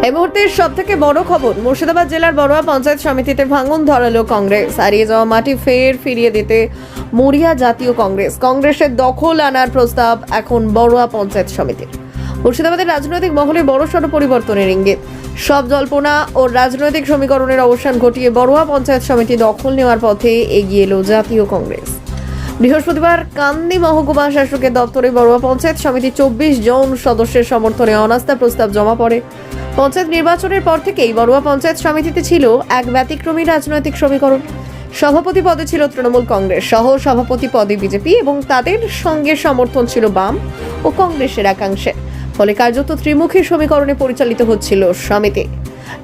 এই মুহূর্তের সবথেকে বড় খবর, মুর্শিদাবাদ জেলার বড়ুয়া পঞ্চায়েত সমিতিতে ভাঙন ধরালো কংগ্রেস। হারিয়ে যাওয়া মাটি ফিরিয়ে দিতে মরিয়া জাতীয় কংগ্রেসের দখল আনার প্রস্তাব এখন বড়ুয়া পঞ্চায়েত সমিতির। মুর্শিদাবাদের রাজনৈতিক মহলে বড়সড় পরিবর্তনের ইঙ্গিত। সব জল্পনা ও রাজনৈতিক সমীকরণের অবসান ঘটিয়ে বড়ুয়া পঞ্চায়েত সমিতি দখল নেওয়ার পথে এগিয়ে এলো জাতীয় কংগ্রেস। বৃহস্পতিবার কান্দি মহকুমা শাসকের দপ্তরে বড়ুয়া পঞ্চায়েত সমিতি 24 জন সদস্যের সমর্থনে অনাস্থা প্রস্তাব জমা পড়ে। পঞ্চায়েত নির্বাচনের পর থেকেই বড়ুয়া পঞ্চায়েত সমিতিতে ছিল এক ব্যতিক্রমী রাজনৈতিক সমীকরণ। সভাপতি পদে ছিল তৃণমূল কংগ্রেস, সহ সভাপতি পদে বিজেপি এবং তাদের সঙ্গে সমর্থন ছিল বাম ও কংগ্রেসের একাংশে। ফলে কার্যত ত্রিমুখী সমীকরণে পরিচালিত হচ্ছিল সমিতি।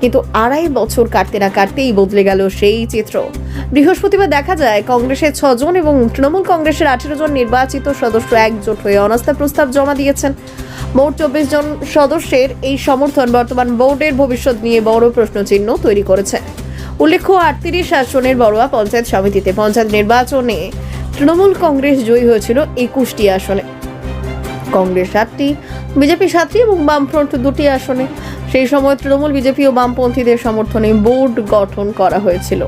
কিন্তু 2.5 বছর কাটতে না কাটতেই বদলে গেল সেই চিত্র। বৃহস্পতিবার দেখা যায় কংগ্রেসের 6 জন এবং তৃণমূল কংগ্রেসের 18 জন নির্বাচিত সদস্য একজোট হয়ে অনাস্থা প্রস্তাব জমা দিয়েছেন। মোট 24 জন সদস্যের এই সমর্থন বর্তমান বোর্ডের ভবিষ্যৎ নিয়ে বড় প্রশ্নচিহ্ন তৈরি করেছে। উল্লেখ্য, 38 আসনের বড়ুয়া পঞ্চায়েত সমিতিতে পঞ্চায়েত নির্বাচনে তৃণমূল কংগ্রেস জয়ী হয়েছিল 21টি আসনে, কংগ্রেস 7টি, বিজেপি 7টি এবং বামফ্রন্ট 2টি আসনে। সেই সময় তৃণমূল, বিজেপি ও বামপন্থীদের সমর্থনে বোর্ড গঠন করা হয়েছিল।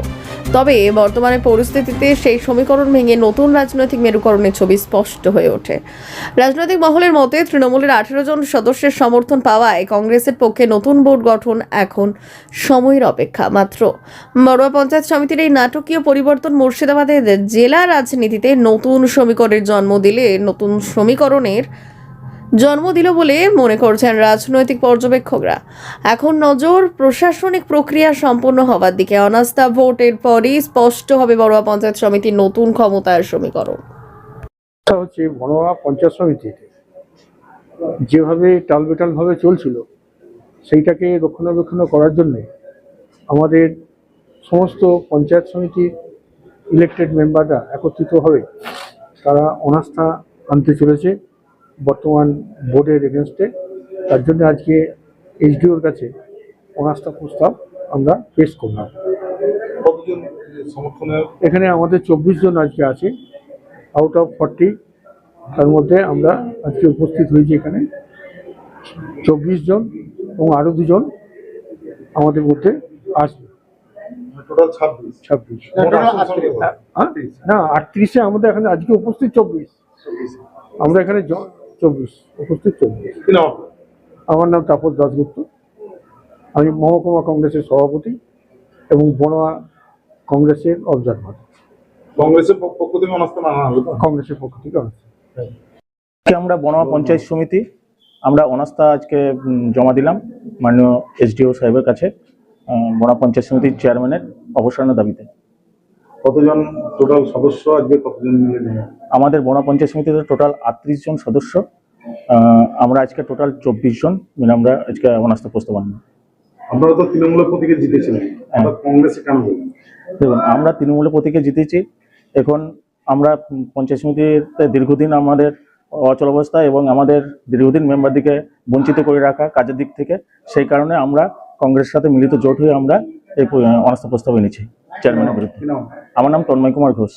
তবে বর্তমানে পরিস্থিতিতে সেই সমীকরণ ভেঙে নতুন রাজনৈতিক মেরুকরণের ছবি স্পষ্ট হয়ে ওঠে। রাজনৈতিক মহলের মতে তৃণমূলের 18 জন সদস্যের সমর্থন পাওয়ায় কংগ্রেসের পক্ষে নতুন বোর্ড গঠন এখন সময়ের অপেক্ষা মাত্র। বড়ুয়া পঞ্চায়েত সমিতির এই নাটকীয় পরিবর্তন মুর্শিদাবাদের জেলা রাজনীতিতে নতুন সমীকরণের জন্ম দিল বলে মনে করছেন রাজনৈতিক পর্যবেক্ষকরা। এখন নজর প্রশাসনিক প্রক্রিয়া সম্পন্ন হওয়ার দিকে। অনাস্থা ভোটের পরই স্পষ্ট হবে বড়ুয়া পঞ্চায়েত সমিতির নতুন ক্ষমতার সমীকরণ। হচ্ছে বড়ুয়া পঞ্চায়েত সমিতিতে যেভাবে টালবেটাল ভাবে চলছিল সেইটাকে রক্ষণাবেক্ষণ করার জন্য আমাদের সমস্ত পঞ্চায়েত সমিতির ইলেক্টেড মেম্বাররা একত্রিত হবে, তারা অনাস্থা আনতে চলেছে বর্তমান বোর্ডের এগেনস্টে। তার জন্য আজকে এইচডিওর কাছে অনাস্থা প্রস্তাব আমরা পেশ করলাম। এখানে আমাদের 24 জন আজকে আছে আউট অফ 40। তার মধ্যে আমরা আজকে উপস্থিত হয়েছি এখানে 24 জন এবং আরো 2 জন আমাদের মধ্যে আসবে। টোটাল 26। না, 38-এ আমাদের এখানে আজকে উপস্থিত 24। আমরা এখানে 24 উপস্থিত 24। আমার নাম তাপস দাশগুপ্ত, আমি মহকুমা কংগ্রেসের সভাপতি এবং বড়ুয়া কংগ্রেসের অবজারভার। কংগ্রেসের পক্ষ থেকে অনাস্থা আমরা বড়ুয়া পঞ্চায়েত সমিতি আমরা অনাস্থা আজকে জমা দিলাম মাননীয় এসডিও সাহেবের কাছে বড়ুয়া পঞ্চায়েত সমিতির চেয়ারম্যানের অবসরের দাবিতে। কতজন টোটাল সদস্য আজকে কতজন মিলে? আমাদের বড়ুয়া পঞ্চায়েত সমিতিতে টোটাল 38 জন সদস্য। আমরা আজকে টোটাল 24 জন মিলে আমরা আজকে অনাস্থা প্রস্তাব আনলাম। আপনারা তো তৃণমূলের প্রতীকে জিতেছিলেন, কংগ্রেসে কেন বললেন? দেখুন, আমরা তৃণমূলের প্রতীকে জিতেছি। এখন আমরা পঞ্চায়েত সমিতিতে দীর্ঘদিন আমাদের অচল অবস্থা এবং আমাদের দীর্ঘদিন মেম্বারদিকে বঞ্চিত করে রাখা কাজের দিক থেকে, সেই কারণে আমরা কংগ্রেসের সাথে মিলিত জোট হয়ে আমরা এই অনাস্থা প্রস্তাব এনেছি চেয়ারম্যানের বিরুদ্ধে। আমার নাম তন্ময় কুমার ঘোষ।